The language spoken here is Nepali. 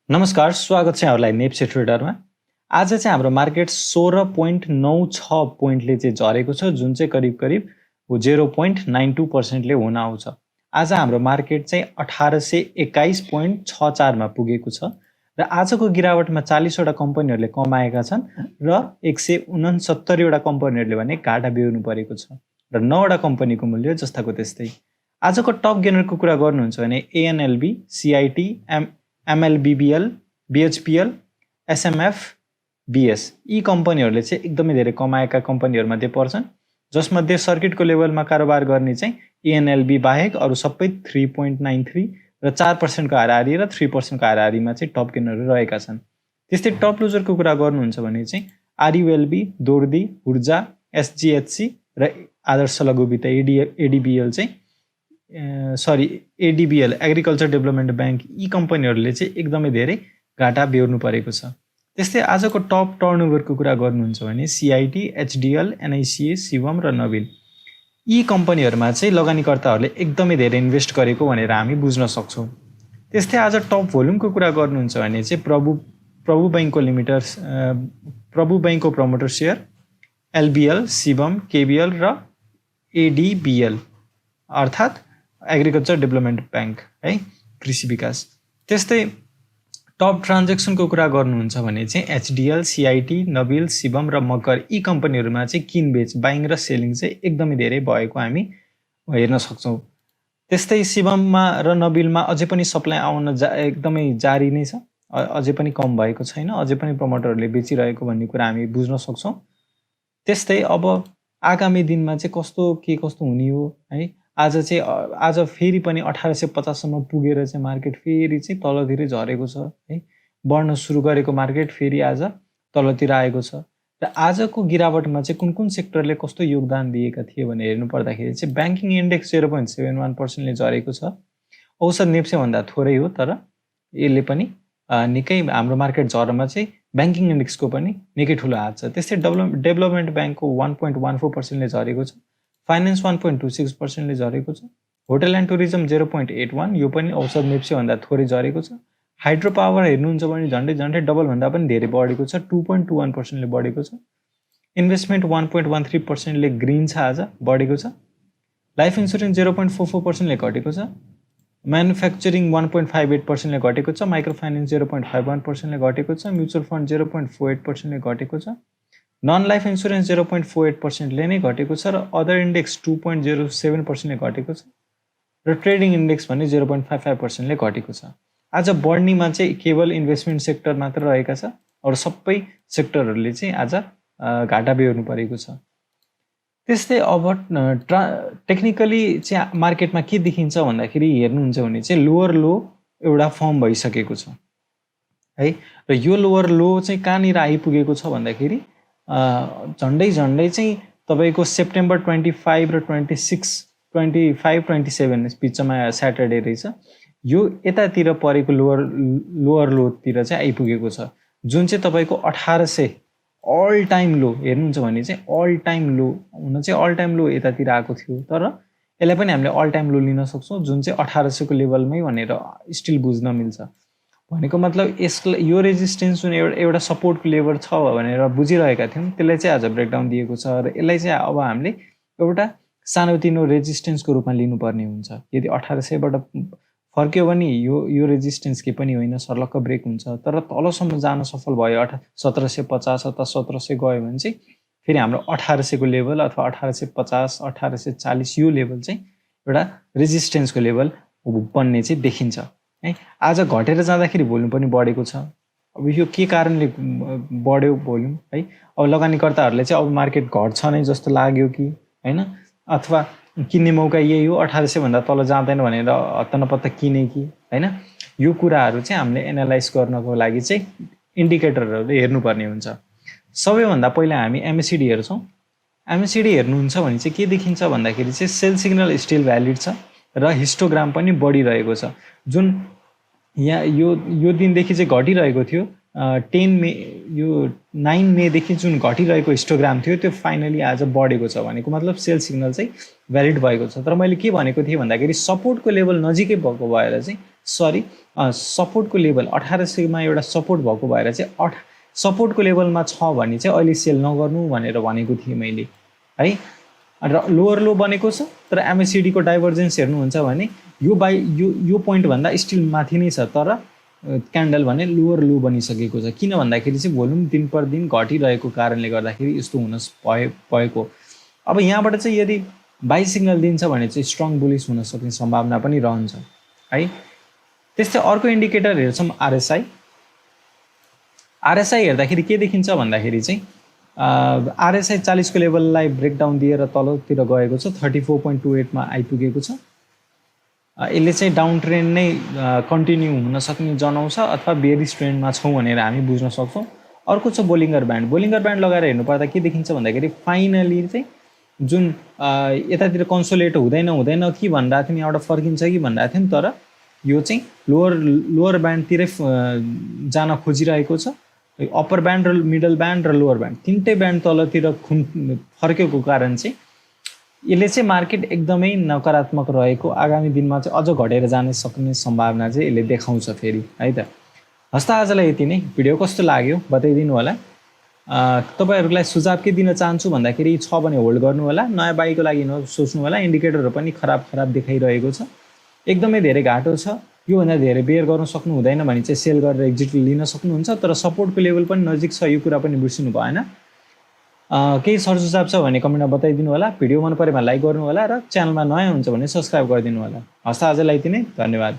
नमस्कार, स्वागत छ यहाँहरूलाई नेप्से ट्रेडरमा। आज चाहिँ हाम्रो मार्केट 16.96 पोइन्टले चाहिँ झरेको छ, जुन चाहिँ करिब 0.92% ले हुन आउँछ। आज हाम्रो मार्केट चाहिँ 1821.64 मा पुगेको छ र आजको गिरावटमा 40 वटा कम्पनीहरूले कमाएका छन् र 169 वटा कम्पनीहरूले भने घाटा बेहोर्नु परेको छ र 9 वटा कम्पनीको मूल्य जस्ताको त्यस्तै। आजको टप गेनरको कुरा गर्नुहुन्छ भने एएनएलबी, सीआईटी, एमएलबीबीएल, बीएचपीएल, एसएमएफ, बीएस यी कम्पनीहरूले चाहिँ एकदमै धेरै कमाएका कम्पनीहरूमध्ये पर्छन्, जसमध्ये सर्किटको लेभलमा कारोबार गर्ने चाहिँ एएनएलबी बाहेक अरू सबै 3.93 र 4% को हाराहारी र 3% को हाराहारीमा चाहिँ टप गेनरहरू रहेका छन्। त्यस्तै टप लुजरको कुरा गर्नुहुन्छ भने चाहिँ आरयुएलबी, दोर्दी, ऊर्जा, एसजीएचसी र आदर्श लघु वित्त एडीबीएल चाहिँ एडीबीएल एग्रिकल्चर डेभलपमेन्ट ब्याङ्क यी कम्पनीहरूले चाहिँ एकदमै धेरै घाटा बेहोर्नु परेको छ। त्यस्तै आजको टप टर्नओभरको कुरा गर्नुहुन्छ भने सीआईटी, एचडीएल, एनआईसीए, शिवम र नबिल यी कम्पनीहरूमा चाहिँ लगानीकर्ताहरूले एकदमै धेरै इन्भेस्ट गरेको भनेर हामी बुझ्न सक्छौँ। त्यस्तै आज टप भोल्युमको कुरा गर्नुहुन्छ भने चाहिँ प्रभु बैङ्कको promoter share, LBL, Shivam, KBL र एडीबीएल अर्थात् एग्रिकल्चर डेभलपमेन्ट ब्याङ्क है, कृषि विकास। त्यस्तै टप ट्रान्जेक्सनको कुरा गर्नुहुन्छ भने चाहिँ एचडीएल, सीआईटी, नबिल, शिवम र मकर यी कम्पनीहरूमा चाहिँ किनबेच बाइङ र सेलिङ चाहिँ एकदमै धेरै भएको हामी हेर्न सक्छौँ। त्यस्तै शिवममा र नबिलमा अझै पनि सप्लाई आउन एकदमै जारी नै छ, अझै पनि कम भएको छैन, अझै पनि प्रमोटरहरूले बेचिरहेको भन्ने कुरा हामी बुझ्न सक्छौँ। त्यस्तै अब आगामी दिनमा चाहिँ कस्तो हुने हो है, आज फेरि पनि 1850 सम्म पुगेर चाहिँ मार्केट फेरि चाहिँ तलतिर झरेको छ है, बढ्न सुरु गरेको मार्केट फेरि आज तलतिर आएको छ र आजको गिरावटमा चाहिँ कुन सेक्टरले कस्तो योगदान दिएका थिए भने हेर्नु पर्दाखेरि चाहिँ ब्याङ्किङ इन्डेक्स 0.71% ले झरेको छ। औसत नेप्से भन्दा थोरै हो, तर यसले पनि निकै हाम्रो मार्केट झरमा चाहिँ ब्याङ्किङ इन्डेक्सको पनि निकै ठुलो हात छ। त्यस्तै डेभलपमेन्ट ब्याङ्कको 1.14% ले झरेको छ, फाइनेन्स 1.26% ले झरेको छ, होटल एन्ड टुरिज्म 0.81 यो पनि औसत नेप्से भन्दा थोरै झरेको छ। हाइड्रो पावर हेर्नुहुन्छ भने झन्डै डबल भन्दा पनि धेरै बढेको छ, 2.21% ले बढेको छ। इन्भेस्टमेन्ट 1.13% ले ग्रिन छ, आज बढेको छ। लाइफ इन्सुरेन्स 0.44% ले घटेको छ। म्यानुफ्याक्चरिङ 1.58% ले घटेको छ। माइक्रो फाइनेन्स 0.51% ले घटेको छ। म्युचुअल फन्ड 0.48% ले घटेको छ। नन लाइफ इन्सुरेन्स 0.48% ले नै घटेको छ र अदर इन्डेक्स 2.07% ले घटेको छ र ट्रेडिङ इन्डेक्स भने 0.55% ले घटेको छ। आज बढ्नेमा चाहिँ केवल इन्भेस्टमेन्ट सेक्टर मात्र रहेका छ, अरू सबै सेक्टरहरूले चाहिँ आज घाटा बेहोर्नु परेको छ। त्यस्तै अब टेक्निकली चाहिँ मार्केटमा के देखिन्छ भन्दाखेरि हेर्नुहुन्छ भने चाहिँ लोअर लो एउटा फर्म भइसकेको छ है, र यो लोअर लो चाहिँ कहाँनिर आइपुगेको छ भन्दाखेरि झन्डै चाहिँ तपाईँको सेप्टेम्बर 25 र 25-27 बिचमा स्याटरडे रहेछ, यो यतातिर परेको लोअर लोतिर चाहिँ आइपुगेको छ, जुन चाहिँ तपाईँको 1800 अल टाइम लो हेर्नुहुन्छ भने चाहिँ अल टाइम लो यतातिर आएको थियो, तर यसलाई पनि हामीले अल टाइम लो लिन सक्छौँ, जुन चाहिँ 1800 को लेभलमै भनेर स्टिल बुझ्न मिल्छ। भनेको मतलब यो रेजिस्टेन्स जुन एउटा सपोर्टको लेभल छ भनेर बुझिरहेका थियौँ, त्यसलाई चाहिँ आज ब्रेकडाउन दिएको छ र यसलाई चाहिँ अब हामीले एउटा सानोतिनो रेजिस्टेन्सको रूपमा लिनुपर्ने हुन्छ। यदि 1800बाट फर्क्यो भने यो रेजिस्टेन्स के पनि होइन, सर्लक्क ब्रेक हुन्छ, तर तलसम्म जान सफल भयो 1750 अथवा 1700 गयो भने चाहिँ फेरि हाम्रो 1800 को लेभल अथवा 1850 1840 यो लेभल चाहिँ एउटा रेजिस्टेन्सको लेभल बन्ने चाहिँ देखिन्छ है। आज घटेर जाँदाखेरि भोल्युम पनि बढेको छ। अब यो के कारणले बढ्यो भोल्युम है, अब लगानीकर्ताहरूले चाहिँ अब मार्केट घट्छ नै जस्तो लाग्यो कि होइन, अथवा किन्ने मौका यही हो 1800 भन्दा तल जाँदैन भनेर हत्तनपत्त किने कि होइन, यो कुराहरू चाहिँ हामीले एनालाइज गर्नको लागि चाहिँ इन्डिकेटरहरू हेर्नुपर्ने हुन्छ। सबैभन्दा पहिला हामी एमएसिडी हेर्छौँ। एमएसिडी हेर्नुहुन्छ भने चाहिँ के देखिन्छ भन्दाखेरि चाहिँ सेल सिग्नल स्टिल भ्यालिड छ र हिस्टोग्राम पनि बढिरहेको छ, जुन यहाँ यो दिनदेखि चाहिँ घटिरहेको थियो, 10 मे यो 9 मेदेखि जुन घटिरहेको हिस्टोग्राम थियो त्यो फाइनली आज बढेको छ भनेको मतलब सेल सिग्नल चाहिँ भ्यालिड भएको छ। तर मैले के भनेको थिएँ भन्दाखेरि सपोर्टको लेभल नजिकै भएको भएर चाहिँ सपोर्टको लेभल 1800 मा एउटा सपोर्ट भएको भएर चाहिँ सपोर्टको लेभलमा छ भने चाहिँ अहिले सेल नगर्नु भनेर भनेको थिएँ मैले है। र लोवर लो बनेको छ तर एमएससीडी को डाइभर्जेन्स हेर्नुहुन्छ भने यो पोइन्ट भन्दा स्टिल माथि नै छ तर क्यान्डल भने लोवर लो बनिसकेको छ। किन भन्दाखेरि चाहिँ भोल्युम दिन पर दिन घटिरहेको कारणले गर्दाखेरि यस्तो हुन भएको। अब यहाँबाट चाहिँ यदि बाई सिग्नल दिन्छ भने चाहिँ स्ट्रङ बुलिस हुन सक्ने सम्भावना पनि रहन्छ है। त्यस्तै अर्को इन्डिकेटर हेर्छौँ आरएसआई हेर्दाखेरि के देखिन्छ भन्दाखेरि चाहिँ आरएसआई 40 को लेभललाई ब्रेकडाउन दिएर तलतिर गएको छ 34.28 मा आइपुगेको छ। यसले चाहिँ डाउन ट्रेन्ड नै कन्टिन्यू हुन सक्ने जनाउँछ अथवा बेरिस ट्रेन्डमा छौँ भनेर हामी बुझ्न सक्छौँ। अर्को छ बोलिङ्गर ब्यान्ड लगाएर हेर्नुपर्दा के देखिन्छ भन्दाखेरि फाइनली चाहिँ जुन यतातिर कन्सोलेट हुँदैन कि भनिरहेको थियौँ यहाँबाट फर्किन्छ कि भनिरहेको थियौँ तर यो चाहिँ लोवर ब्यान्डतिरै जान खोजिरहेको छ। अप्पर ब्यान्ड र मिडल ब्यान्ड र लोवर ब्यान्ड तिनटै ब्यान्ड तलतिर फर्केको कारण चाहिँ यसले चाहिँ मार्केट एकदमै नकारात्मक रहेको आगामी दिनमा चाहिँ अझ घटेर जान सक्ने सम्भावना चाहिँ यसले देखाउँछ फेरि है त। हस्त आजलाई यति नै। भिडियो कस्तो लाग्यो बताइदिनु होला। तपाईहरुलाई सुझाव के दिन चाहन्छु भन्दाखेरि छ भने होल्ड गर्नु होला, नयाँ बाईको लागि सोच्नु होला। इन्डिकेटरहरु पनि खराब देखाइरहेको छ, एकदमै धेरै घाटो छ। यो भन्दा धेरै बेयर गर्न सक्नु हुँदैन भने चाहिँ सेल गरेर एक्जिट लिन सक्नुहुन्छ, तर सपोर्टको लेभल पनि नजिक छ, यो कुरा पनि बिर्सिनु भएन। केही सरसुझाव छ भने कमेन्टमा बताइदिनु होला। भिडियो मन परेमा लाइक गर्नु होला र च्यानलमा नयाँ हुन्छ भने सब्स्क्राइब गरिदिनु होला। हस्त आजलाई यति नै, धन्यवाद।